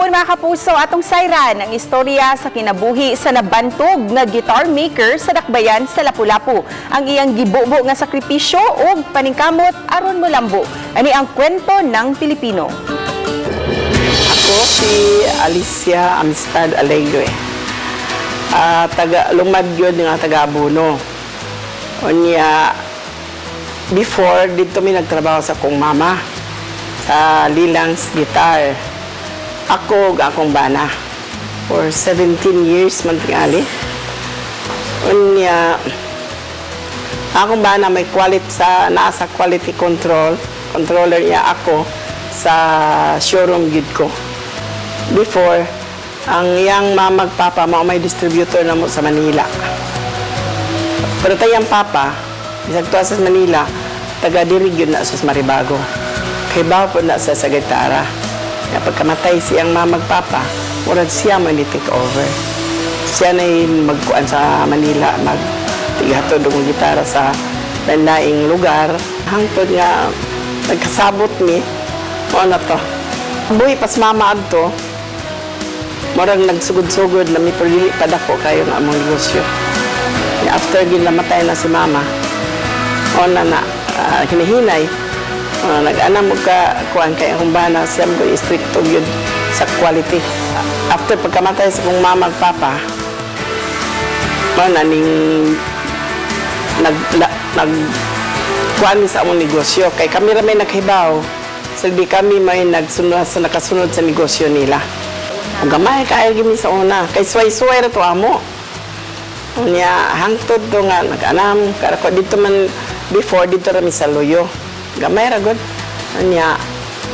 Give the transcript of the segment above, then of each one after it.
hapon mga kapuso, atong sayran ang istorya sa kinabuhi sa nabantog nga guitar maker sa Dakbayan sa Lapu-Lapu. Ang iyang gibubo nga sakripisyo o paningkamot aron molambo. Ani ang kwento ng Pilipino. Ako si Alicia Amistad Alegre. Lumad yun nga taga-Abuno. Unya, before, dito may nagtrabaho sa kong mama sa Lilangs Guitar. Ako, akong bana. For 17 years, man tingali. Unya, akong bana may nasa quality controller niya ako sa showroom gid ko. Before, ang iyang mamagpapa, may distributor na mo sa Manila. Pero tayang papa, bisag tuwa sa Manila, taga-dirig yun na sa Maribago. Kay bawa po na sa gitara. Kaya pagkamatay siyang mamagpapa, murag siya man i-take over. Siya na yung magkuhan sa Manila, magtigatod ng gitara sa landaing lugar. Hangtod nga, nagkasabot mi, na to. Buhay pas mama adto, murag nagsugod-sugod na may pagdili pa dako kayo na among negosyo. After ginamatay na si mama, hinihinay, nag-anam mo ka kuhan kaya akong bana, siyam ko stricto yun sa quality. After pagkamatay sa kong mama at papa, kuhan sa among negosyo. Kay kami rin may naghibaw, sabi kami may nakasunod sa negosyo nila. Ang gamay, kaya gini sa una. Kay sway-sway na to amo. Unya, hangtod to nga, nag-anam. Karako dito man, before, dito rami sa Loyo. Gamay ra god. Unya,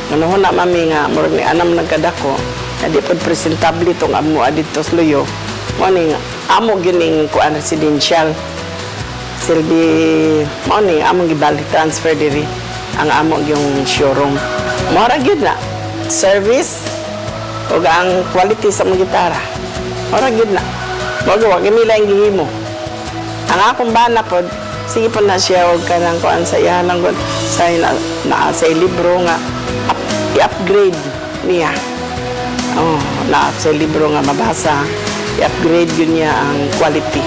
manuhon na mami nga, murag ni anam nagkadako. Na di po presentable itong amo dito sa Loyo. Morning, amo gining kuan residential. Silbi, morning, amo gibalik transfer diri. Ang amo yung showroom. Mora gyud na. Service, o ang quality sa mga gitara. Mora gyud na. Wag nila yung gihimo. Ang akong bana po, sige po na siya, huwag ka nang kuhan sa iya lang sa libro nga, i-upgrade niya. Sa libro nga mabasa, i-upgrade yun niya ang quality.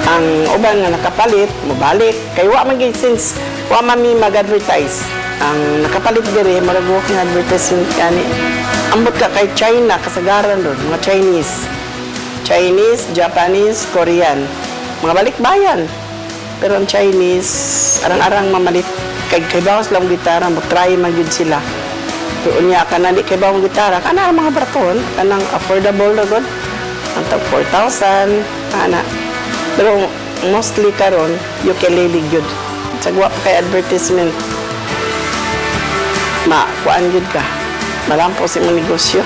Ang uban nga nakapalit, mabalik. Kaya wa man since wa mami mag-advertise. Ang nakapalit diri, marag walking advertisement kani. Ambot ka kay China, kasagaran doon, mga Chinese, Japanese, Korean. Mga balikbayan. Pero ang Chinese, arang-arang mamalit. Kay bawas lang gitara, mag-try mag-yun sila. Doon niya ka na, di kay bawang gitara, kana mga braton, kanang affordable na doon. Ang tag 4,000, kana. Pero mostly karon ukulele yun. Sagwa pa kay advertisement. Kuan yun ka. Malampo si mong negosyo.